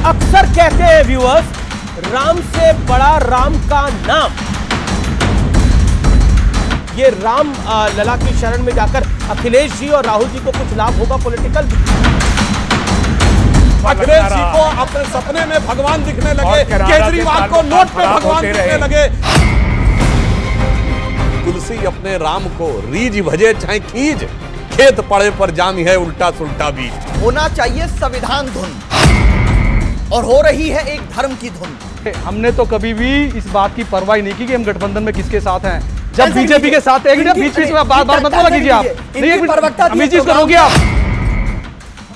अक्सर कहते हैं व्यूअर्स, राम से बड़ा राम का नाम। ये राम लला की शरण में जाकर अखिलेश जी और राहुल जी को कुछ लाभ होगा पॉलिटिकल? अखिलेश जी को अपने सपने में भगवान दिखने लगे, केजरीवाल को नोट पे भगवान दिखने लगे। तुलसी अपने राम को रीझ भजे चाहे खींच, खेत पड़े पर जामी है उल्टा सुल्टा बीज। होना चाहिए संविधान धुन और हो रही है एक धर्म की धुन। हमने तो कभी भी इस बात की परवाह नहीं की कि हम गठबंधन में किसके साथ हैं। जब बीजेपी के साथ एक बीच बीच में बार-बार मत बोला कीजिए आप। अमित जी इसको रोकिए आप।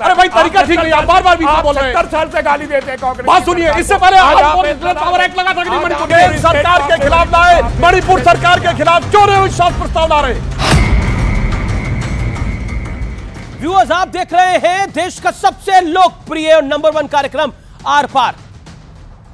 अरे भाई तरीका ठीक नहीं, आप बार-बार बीच में बोल रहे हैं। 70 साल से गाली देते हैं कांग्रेस। बात सुनिए, इससे पहले पावर एक्ट लगा था कि मणिपुर सरकार के खिलाफ लाए, मणिपुर सरकार के खिलाफ क्यों नहीं विश्वास प्रस्ताव ला रहे? व्यूअर्स, आप देख रहे हैं देश का सबसे लोकप्रिय और नंबर 1 कार्यक्रम आर पार।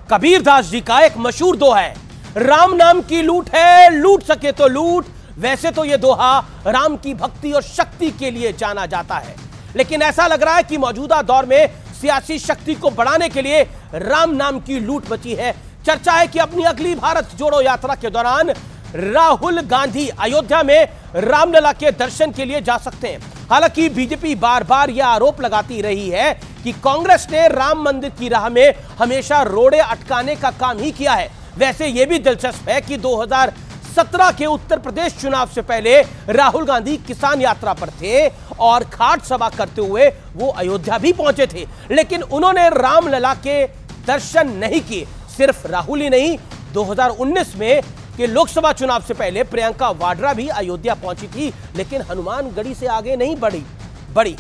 कबीर दास जी का एक मशहूर दोहा है, राम नाम की लूट है, लूट सके तो लूट। वैसे तो यह दोहा राम की भक्ति और शक्ति के लिए जाना जाता है, लेकिन ऐसा लग रहा है कि मौजूदा दौर में सियासी शक्ति को बढ़ाने के लिए राम नाम की लूट मची है। चर्चा है कि अपनी अगली भारत जोड़ो यात्रा के दौरान राहुल गांधी अयोध्या में रामलला के दर्शन के लिए जा सकते हैं। हालांकि बीजेपी बार बार यह आरोप लगाती रही है कि कांग्रेस ने राम मंदिर की राह में हमेशा रोड़े अटकाने का काम ही किया है। वैसे यह भी दिलचस्प है कि 2017 के उत्तर प्रदेश चुनाव से पहले राहुल गांधी किसान यात्रा पर थे और खाट सभा करते हुए वो अयोध्या भी पहुंचे थे, लेकिन उन्होंने रामलला के दर्शन नहीं किए। सिर्फ राहुल ही नहीं, 2019 में कि लोकसभा चुनाव से पहले प्रियंका वाड्रा भी अयोध्या पहुंची थी, लेकिन हनुमानगढ़ी से आगे नहीं बढ़ी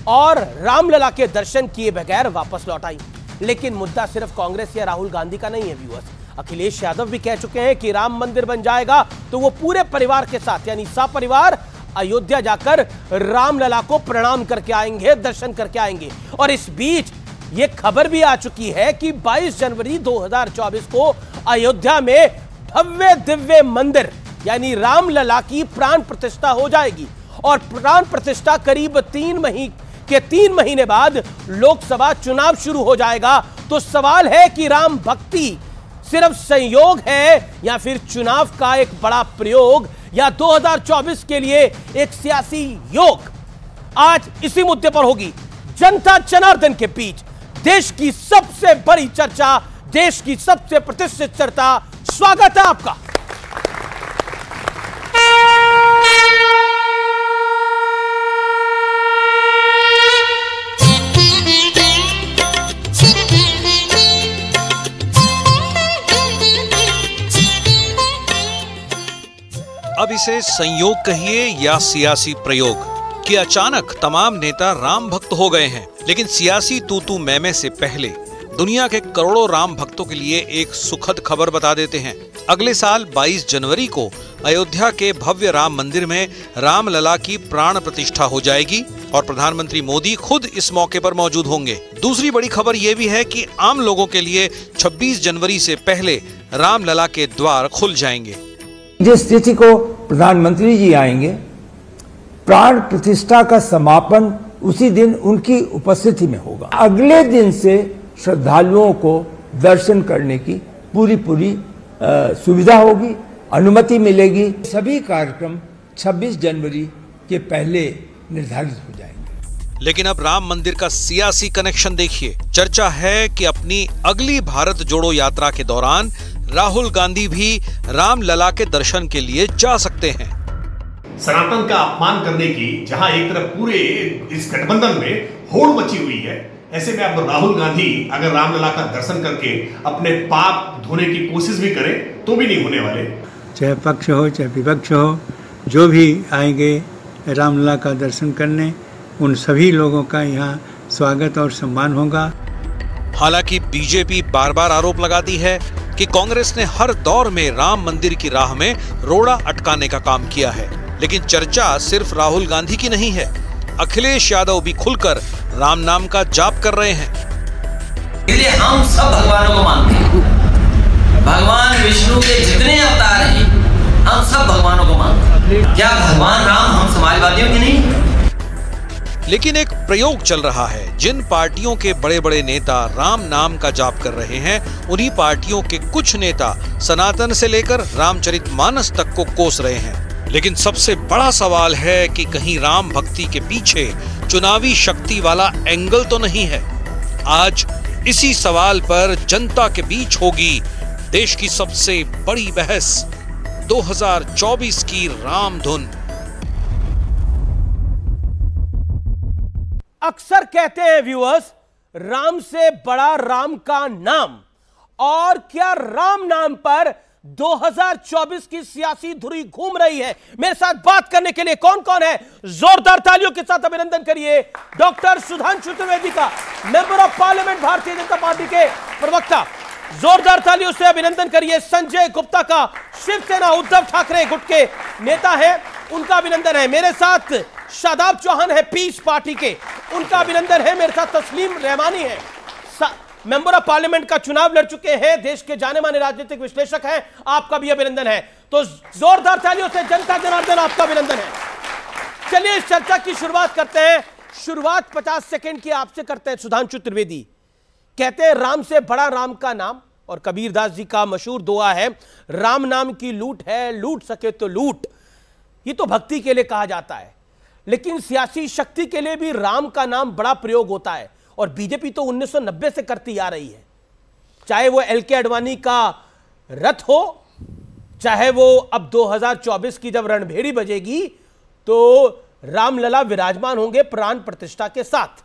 और रामलला के दर्शन किए बगैर वापस लौट आई। लेकिन मुद्दा सिर्फ कांग्रेस या राहुल गांधी का नहीं है व्यूअर्स। अखिलेश यादव भी कह चुके हैं कि राम मंदिर बन जाएगा तो वो पूरे परिवार के साथ यानी सपरिवार अयोध्या जाकर रामलला को प्रणाम करके आएंगे, दर्शन करके आएंगे। और इस बीच ये खबर भी आ चुकी है कि 22 जनवरी 2024 को अयोध्या में भव्य दिव्य मंदिर यानी रामलला की प्राण प्रतिष्ठा हो जाएगी और प्राण प्रतिष्ठा करीब 3 महीने बाद लोकसभा चुनाव शुरू हो जाएगा। तो सवाल है कि राम भक्ति सिर्फ संयोग है या फिर चुनाव का एक बड़ा प्रयोग या 2024 के लिए एक सियासी योग। आज इसी मुद्दे पर होगी जनता जनार्दन के बीच देश की सबसे बड़ी चर्चा, देश की सबसे प्रतिष्ठित चर्चा। स्वागत है आपका। अब इसे संयोग कहिए या सियासी प्रयोग कि अचानक तमाम नेता राम भक्त हो गए हैं। लेकिन सियासी तूतू मैमे से पहले दुनिया के करोड़ों राम भक्तों के लिए एक सुखद खबर बता देते हैं। अगले साल 22 जनवरी को अयोध्या के भव्य राम मंदिर में रामलला की प्राण प्रतिष्ठा हो जाएगी और प्रधानमंत्री मोदी खुद इस मौके पर मौजूद होंगे। दूसरी बड़ी खबर यह भी है कि आम लोगों के लिए 26 जनवरी से पहले रामलला के द्वार खुल जाएंगे। जिस तिथि को प्रधानमंत्री जी आएंगे, प्राण प्रतिष्ठा का समापन उसी दिन उनकी उपस्थिति में होगा। अगले दिन से श्रद्धालुओं को दर्शन करने की पूरी सुविधा होगी, अनुमति मिलेगी। सभी कार्यक्रम 26 जनवरी के पहले निर्धारित हो जाएंगे। लेकिन अब राम मंदिर का सियासी कनेक्शन देखिए। चर्चा है कि अपनी अगली भारत जोड़ो यात्रा के दौरान राहुल गांधी भी रामलला के दर्शन के लिए जा सकते हैं। सनातन का अपमान करने की जहां एक तरफ पूरे इस गठबंधन में होड़ मची हुई है, ऐसे में अब राहुल गांधी अगर रामलला का दर्शन करके अपने पाप धोने की कोशिश भी करें तो भी नहीं होने वाले। चाहे पक्ष हो चाहे विपक्ष हो, जो भी आएंगे रामलला का दर्शन करने, उन सभी लोगों का यहाँ स्वागत और सम्मान होगा। हालांकि बीजेपी बार बार आरोप लगाती है कि कांग्रेस ने हर दौर में राम मंदिर की राह में रोड़ा अटकाने का काम किया है। लेकिन चर्चा सिर्फ राहुल गांधी की नहीं है। अखिलेश यादव भी खुलकर राम नाम का जाप कर रहे हैं। इसलिए हम सब भगवानों को मानते हैं। भगवान विष्णु के जितने अवतार हैं, हम सब भगवानों को मानते हैं। क्या भगवान राम हम समाजवादियों की नहीं? लेकिन एक प्रयोग चल रहा है। जिन पार्टियों के बड़े बड़े नेता राम नाम का जाप कर रहे हैं, उन्हीं पार्टियों के कुछ नेता सनातन से लेकर रामचरितमानस तक को कोस रहे हैं। लेकिन सबसे बड़ा सवाल है कि कहीं राम भक्ति के पीछे चुनावी शक्ति वाला एंगल तो नहीं है। आज इसी सवाल पर जनता के बीच होगी देश की सबसे बड़ी बहस, 2024 की राम धुन। अक्सर कहते हैं व्यूअर्स, राम से बड़ा राम का नाम। और क्या राम नाम पर 2024 की सियासी धुरी घूम रही है? मेरे साथ बात करने के लिए कौन कौन है? जोरदार तालियों के साथ अभिनंदन करिए डॉक्टर सुधांशु त्रिवेदी का, member of parliament Bharatiya Janata party के प्रवक्ता। जोरदार तालियों से अभिनंदन करिए संजय गुप्ता का, शिवसेना उद्धव ठाकरे गुट के नेता है, उनका अभिनंदन है। मेरे साथ शादाब चौहान है पीस पार्टी के, उनका अभिनंदन है। मेरे साथ तस्लीम रहमानी है, मेंबर ऑफ पार्लियामेंट का चुनाव लड़ चुके हैं, देश के जाने माने राजनीतिक विश्लेषक हैं, आपका भी अभिनंदन है। तो जोरदार तालियों से जनता जनार्दन आपका अभिनंदन है। चलिए इस चर्चा की शुरुआत करते हैं। शुरुआत 50 सेकंड की आपसे करते हैं। सुधांशु त्रिवेदी कहते हैं राम से बड़ा राम का नाम, और कबीरदास जी का मशहूर दुआ है, राम नाम की लूट है, लूट सके तो लूट। ये तो भक्ति के लिए कहा जाता है, लेकिन सियासी शक्ति के लिए भी राम का नाम बड़ा प्रयोग होता है। और बीजेपी तो 1990 से करती आ रही है, चाहे वो एलके आडवाणी का रथ हो, चाहे वो अब 2024 की जब रणभेरी बजेगी तो रामलला विराजमान होंगे प्राण प्रतिष्ठा के साथ।